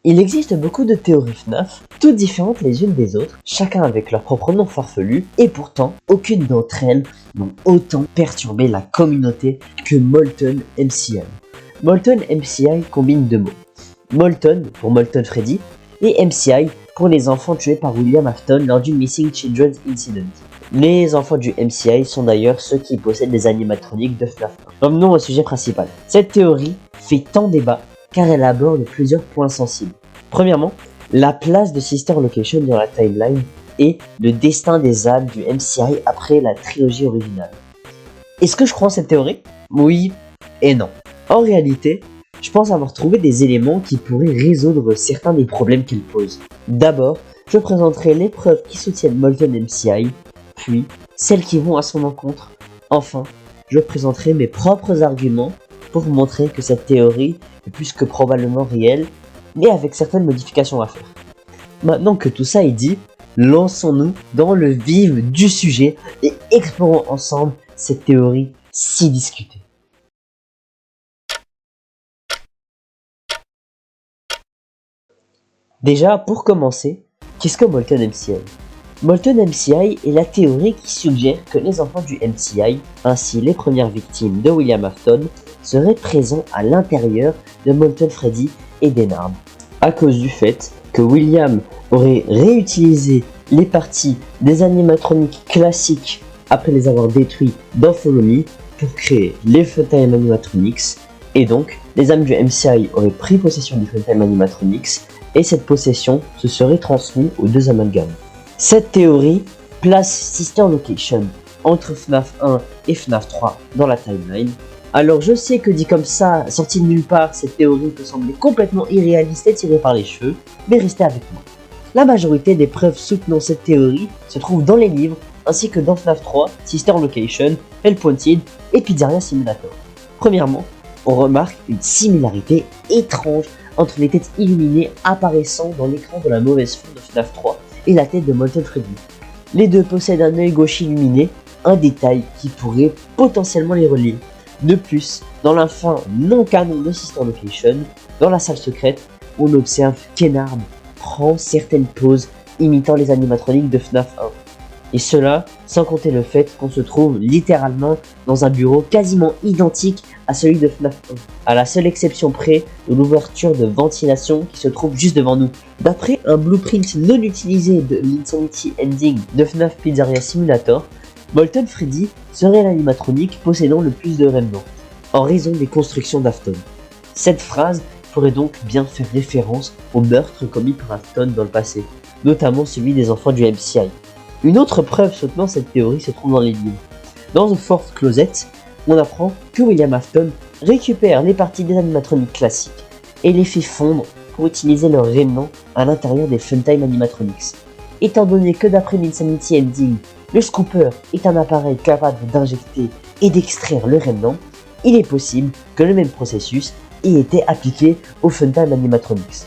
Il existe beaucoup de théories FNAF, toutes différentes les unes des autres, chacun avec leur propre nom farfelu, et pourtant, aucune d'entre elles n'ont autant perturbé la communauté que Molten MCI. Molten MCI combine deux mots. Molten pour Molten Freddy, et MCI pour les enfants tués par William Afton lors du Missing Children's Incident. Les enfants du MCI sont d'ailleurs ceux qui possèdent des animatroniques de FNAF 1. Revenons au sujet principal. Cette théorie fait tant débat car elle aborde plusieurs points sensibles. Premièrement, la place de Sister Location dans la timeline et le destin des âmes du MCI après la trilogie originale. Est-ce que je crois en cette théorie? Oui et non. En réalité, je pense avoir trouvé des éléments qui pourraient résoudre certains des problèmes qu'elle pose. D'abord, je présenterai les preuves qui soutiennent Molten MCI, puis celles qui vont à son encontre. Enfin, je présenterai mes propres arguments pour montrer que cette théorie est plus que probablement réelle, mais avec certaines modifications à faire. Maintenant que tout ça est dit, lançons-nous dans le vif du sujet et explorons ensemble cette théorie si discutée. Déjà, pour commencer, qu'est-ce que Molten MCI? Molten MCI est la théorie qui suggère que les enfants du MCI, ainsi les premières victimes de William Afton, seraient présents à l'intérieur de Molten Freddy et Denard, à cause du fait que William aurait réutilisé les parties des animatroniques classiques après les avoir détruits dans Follow Me pour créer les Funtime Animatronics, et donc les âmes du MCI auraient pris possession du Funtime Animatronics et cette possession se serait transmise aux deux amalgames. Cette théorie place Sister Location entre FNAF 1 et FNAF 3 dans la timeline. Alors je sais que dit comme ça, sorti de nulle part, cette théorie peut sembler complètement irréaliste et tirée par les cheveux, mais restez avec moi. La majorité des preuves soutenant cette théorie se trouvent dans les livres, ainsi que dans FNAF 3, Sister Location, Hellpointed et Pizzeria Simulator. Premièrement, on remarque une similarité étrange entre les têtes illuminées apparaissant dans l'écran de la mauvaise fond de FNAF 3 et la tête de Molten Freddy. Les deux possèdent un œil gauche illuminé, un détail qui pourrait potentiellement les relier. De plus, dans la fin non canon de Sister Location, dans la salle secrète, on observe qu'Enard prend certaines poses imitant les animatroniques de FNAF 1. Et cela sans compter le fait qu'on se trouve littéralement dans un bureau quasiment identique à celui de FNAF 1, à la seule exception près de l'ouverture de ventilation qui se trouve juste devant nous. D'après un blueprint non utilisé de l'Insanity Ending de FNAF Pizzeria Simulator, Molten Freddy serait l'animatronique possédant le plus de remnants, en raison des constructions d'Afton. Cette phrase pourrait donc bien faire référence aux meurtres commis par Afton dans le passé, notamment celui des enfants du MCI. Une autre preuve soutenant cette théorie se trouve dans les livres. Dans The Fourth Closet, on apprend que William Afton récupère les parties des animatroniques classiques et les fait fondre pour utiliser leurs remnants à l'intérieur des Funtime Animatronics. Étant donné que d'après l'Insanity Ending, le Scooper est un appareil capable d'injecter et d'extraire le remnant, il est possible que le même processus ait été appliqué aux Funtime Animatronics.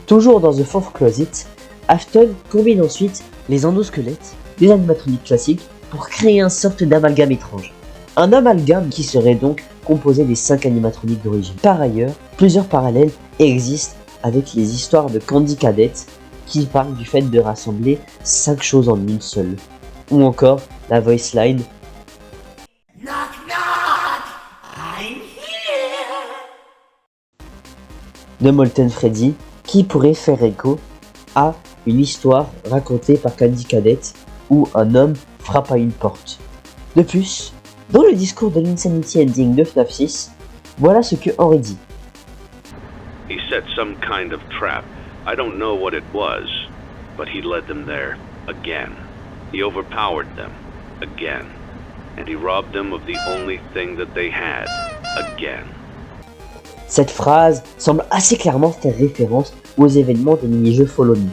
Toujours dans The Fourth Closet, Afton combine ensuite les endosquelettes des animatroniques classiques pour créer un sorte d'amalgame étrange. Un amalgame qui serait donc composé des 5 animatroniques d'origine. Par ailleurs, plusieurs parallèles existent avec les histoires de Candy Cadet qui parlent du fait de rassembler 5 choses en une seule. Ou encore la voice line Knock knock, I'm here de Molten Freddy qui pourrait faire écho à une histoire racontée par Candy Cadet où un homme frappe à une porte. De plus, dans le discours de l'Insanity Ending de FNAF 6, voilà ce que Henry dit. He set some kind of trap. I don't know what it was, but he led them there again. He overpowered them again, and he robbed them of the only thing that they had again. Cette phrase semble assez clairement faire référence aux événements des mini-jeux Follow Me.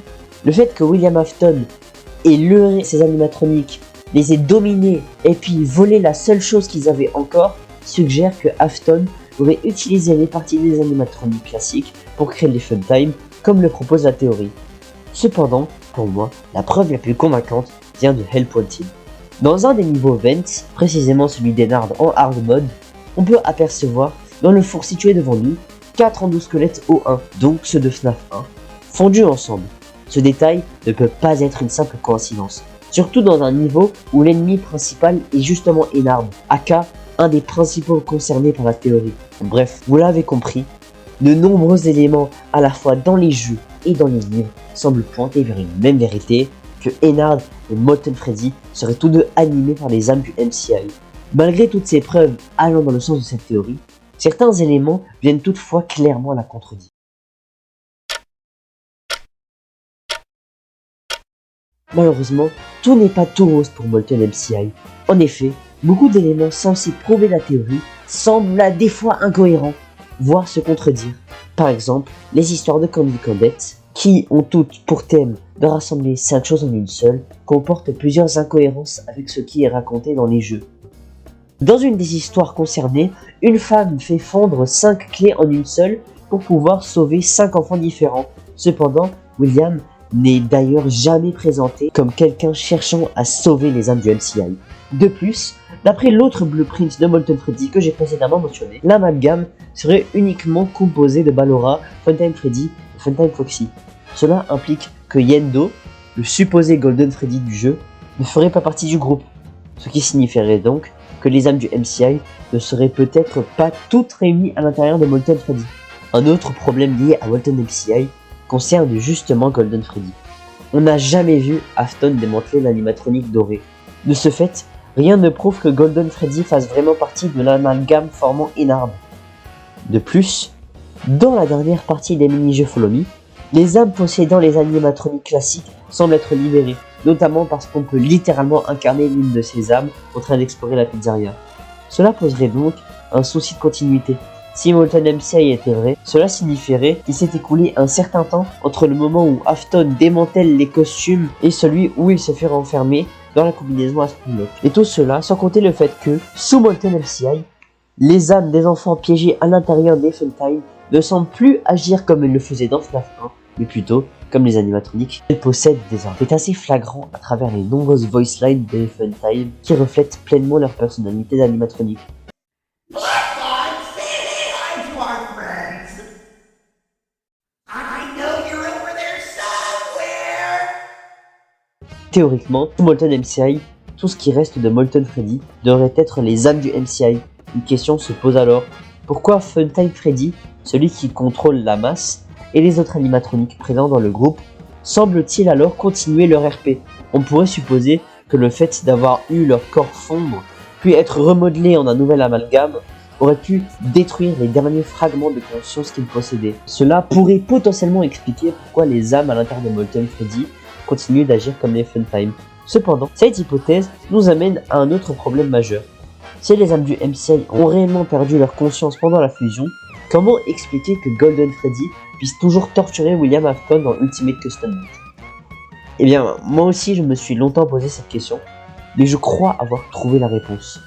Le fait que William Afton ait leurré ses animatroniques, les ait dominés et puis volé la seule chose qu'ils avaient encore suggère que Afton aurait utilisé les parties des animatroniques classiques pour créer les Funtime comme le propose la théorie. Cependant, pour moi, la preuve la plus convaincante vient de Hellpointed. Dans un des niveaux Vents, précisément celui d'Enard en hard mode, on peut apercevoir dans le four situé devant nous 4 endosquelettes O1, donc ceux de FNAF 1, fondus ensemble. Ce détail ne peut pas être une simple coïncidence, surtout dans un niveau où l'ennemi principal est justement Ennard, aka un des principaux concernés par la théorie. Bref, vous l'avez compris, de nombreux éléments à la fois dans les jeux et dans les livres semblent pointer vers une même vérité, que Ennard et Molten Freddy seraient tous deux animés par les âmes du MCI. Malgré toutes ces preuves allant dans le sens de cette théorie, certains éléments viennent toutefois clairement la contredire. Malheureusement, tout n'est pas tout rose pour Molten MCI. En effet, beaucoup d'éléments censés prouver la théorie semblent à des fois incohérents, voire se contredire. Par exemple, les histoires de Candy Condette, qui ont toutes pour thème de rassembler 5 choses en une seule, comportent plusieurs incohérences avec ce qui est raconté dans les jeux. Dans une des histoires concernées, une femme fait fondre 5 clés en une seule pour pouvoir sauver 5 enfants différents. Cependant, William n'est d'ailleurs jamais présenté comme quelqu'un cherchant à sauver les âmes du MCI. De plus, d'après l'autre blueprint de Molten Freddy que j'ai précédemment mentionné, l'amalgame serait uniquement composé de Ballora, Funtime Freddy et Funtime Foxy. Cela implique que Yendo, le supposé Golden Freddy du jeu, ne ferait pas partie du groupe, ce qui signifierait donc que les âmes du MCI ne seraient peut-être pas toutes réunies à l'intérieur de Molten Freddy. Un autre problème lié à Molten MCI concerne justement Golden Freddy. On n'a jamais vu Afton démanteler l'animatronique dorée. De ce fait, rien ne prouve que Golden Freddy fasse vraiment partie de l'amalgame formant Ennard. De plus, dans la dernière partie des mini-jeux Follow Me, les âmes possédant les animatroniques classiques semblent être libérées, notamment parce qu'on peut littéralement incarner l'une de ces âmes en train d'explorer la pizzeria. Cela poserait donc un souci de continuité. Si Molten MCI était vrai, cela signifierait qu'il s'est écoulé un certain temps entre le moment où Afton démantèle les costumes et celui où il se fait renfermer dans la combinaison Astronaut. Et tout cela sans compter le fait que, sous Molten MCI, les âmes des enfants piégés à l'intérieur des Funtime ne semblent plus agir comme elles le faisaient dans FNAF 1, mais plutôt comme les animatroniques. Elles possèdent des âmes. C'est assez flagrant à travers les nombreuses voice lines des Funtime qui reflètent pleinement leur personnalité d'animatronique. Théoriquement, sous Molten MCI, tout ce qui reste de Molten Freddy devrait être les âmes du MCI. Une question se pose alors, pourquoi Funtime Freddy, celui qui contrôle la masse, et les autres animatroniques présents dans le groupe, semblent-ils alors continuer leur RP? On pourrait supposer que le fait d'avoir eu leur corps fondre, puis être remodelé en un nouvel amalgame, aurait pu détruire les derniers fragments de conscience qu'ils possédaient. Cela pourrait potentiellement expliquer pourquoi les âmes à l'intérieur de Molten Freddy continuent d'agir comme les Funtime. Cependant, cette hypothèse nous amène à un autre problème majeur. Si les âmes du MCI ont réellement perdu leur conscience pendant la fusion, comment expliquer que Golden Freddy puisse toujours torturer William Afton dans Ultimate Custom Night? Eh bien, moi aussi je me suis longtemps posé cette question, mais je crois avoir trouvé la réponse.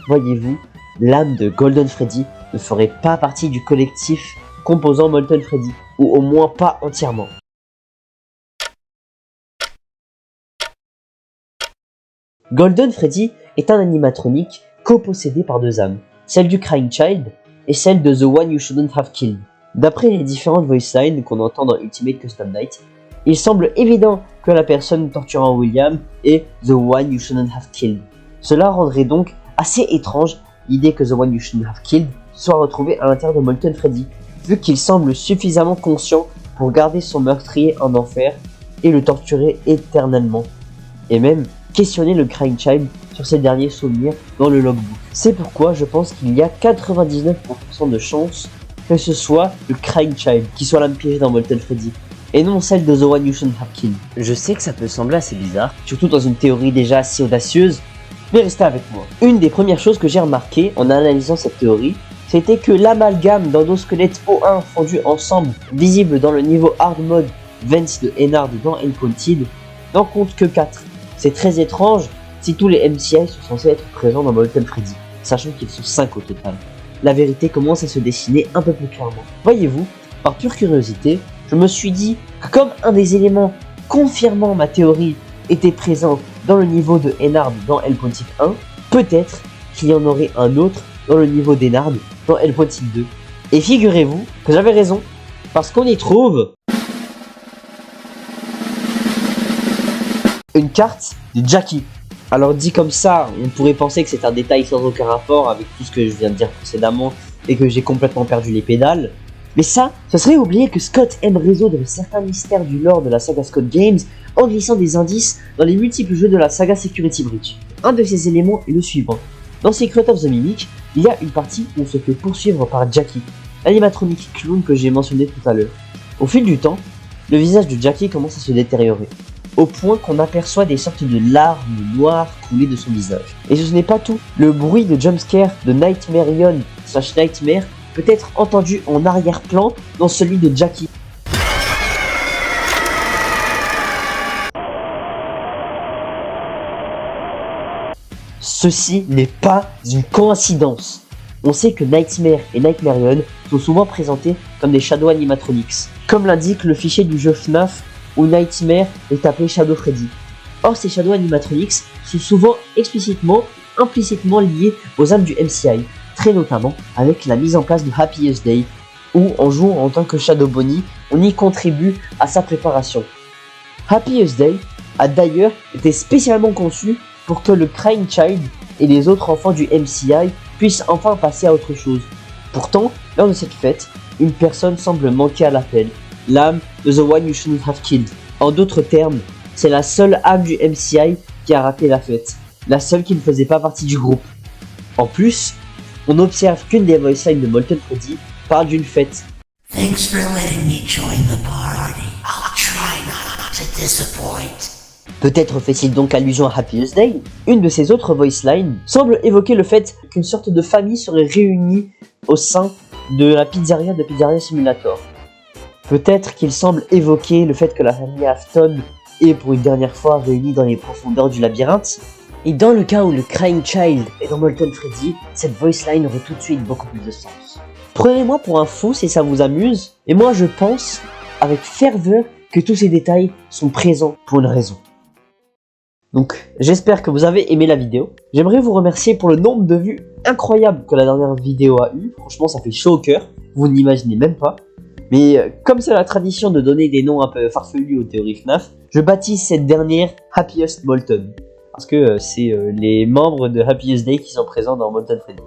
Voyez-vous, l'âme de Golden Freddy ne ferait pas partie du collectif composant Molten Freddy, ou au moins pas entièrement. Golden Freddy est un animatronique copossédé par deux âmes, celle du Crying Child et celle de The One You Shouldn't Have Killed. D'après les différentes voice lines qu'on entend dans Ultimate Custom Night, il semble évident que la personne torturant William est The One You Shouldn't Have Killed. Cela rendrait donc assez étrange l'idée que The One You Shouldn't Have Killed soit retrouvé à l'intérieur de Molten Freddy, vu qu'il semble suffisamment conscient pour garder son meurtrier en enfer et le torturer éternellement. Et même questionner le Crying Child sur ses derniers souvenirs dans le logbook. C'est pourquoi je pense qu'il y a 99% de chances que ce soit le Crying Child qui soit l'âme piégée dans Molten Freddy, et non celle de The One You Shouldn't Have Killed. Je sais que ça peut sembler assez bizarre, surtout dans une théorie déjà assez audacieuse, mais restez avec moi. Une des premières choses que j'ai remarqué en analysant cette théorie, c'était que l'amalgame d'endosquelettes O1 fondus ensemble, visible dans le niveau Hard Mode Vents de Ennard dans Endpointed, n'en compte que 4. C'est très étrange si tous les MCI sont censés être présents dans Molten Freddy, sachant qu'ils sont 5 au total. La vérité commence à se dessiner un peu plus clairement. Voyez-vous, par pure curiosité, je me suis dit que comme un des éléments confirmant ma théorie était présent dans le niveau de Ennard dans Endpointed 1, peut-être qu'il y en aurait un autre dans le niveau d'Ennard dans Endpointed 2. Et figurez-vous que j'avais raison, parce qu'on y trouve une carte de Jackie. Alors dit comme ça, on pourrait penser que c'est un détail sans aucun rapport avec tout ce que je viens de dire précédemment et que j'ai complètement perdu les pédales. Mais ça serait oublier que Scott aime résoudre certains mystères du lore de la saga Scott Games en glissant des indices dans les multiples jeux de la saga Security Breach. Un de ces éléments est le suivant. Dans Secret of the Mimic, il y a une partie où on se fait poursuivre par Jackie, l'animatronique clown que j'ai mentionné tout à l'heure. Au fil du temps, le visage de Jackie commence à se détériorer, au point qu'on aperçoit des sortes de larmes noires couler de son visage. Et ce n'est pas tout, le bruit de jumpscare de Nightmarion/Nightmare peut être entendu en arrière-plan dans celui de Jackie. Ceci n'est pas une coïncidence. On sait que Nightmare et Nightmarion sont souvent présentés comme des Shadow Animatronics, comme l'indique le fichier du jeu FNAF où Nightmare est appelé Shadow Freddy. Or, ces Shadow Animatronics sont souvent implicitement liés aux âmes du MCI, très notamment avec la mise en place de Happiest Day, où en jouant en tant que Shadow Bonnie, on y contribue à sa préparation. Happiest Day a d'ailleurs été spécialement conçu pour que le Crying Child et les autres enfants du MCI puissent enfin passer à autre chose. Pourtant, lors de cette fête, une personne semble manquer à l'appel, l'âme de The One You Shouldn't Have Killed. En d'autres termes, c'est la seule âme du MCI qui a raté la fête, la seule qui ne faisait pas partie du groupe. En plus, on observe qu'une des voice lines de Molten Freddy parle d'une fête. Thanks for letting me join the party. I'll try not to disappoint. Peut-être fait-il donc allusion à Happiest Day. Une de ses autres voice lines semble évoquer le fait qu'une sorte de famille serait réunie au sein de la pizzeria de Pizzeria Simulator. Peut-être qu'il semble évoquer le fait que la famille Afton est pour une dernière fois réunie dans les profondeurs du labyrinthe. Et dans le cas où le Crying Child est dans Molten Freddy, cette voice line aurait tout de suite beaucoup plus de sens. Prenez-moi pour un fou si ça vous amuse, et moi je pense avec ferveur que tous ces détails sont présents pour une raison. Donc j'espère que vous avez aimé la vidéo. J'aimerais vous remercier pour le nombre de vues incroyable que la dernière vidéo a eu. Franchement ça fait chaud au cœur, vous n'imaginez même pas. Mais comme c'est la tradition de donner des noms un peu farfelus aux théories FNAF, je baptise cette dernière Happiest Molten. Parce que c'est les membres de Happiest Day qui sont présents dans Molten Freddy.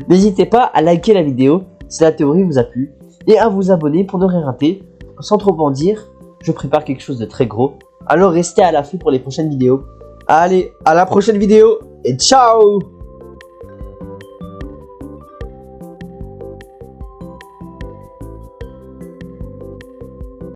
N'hésitez pas à liker la vidéo si la théorie vous a plu, et à vous abonner pour ne rien rater. Sans trop en dire, je prépare quelque chose de très gros, alors restez à l'affût pour les prochaines vidéos. Allez, à la prochaine vidéo, et ciao!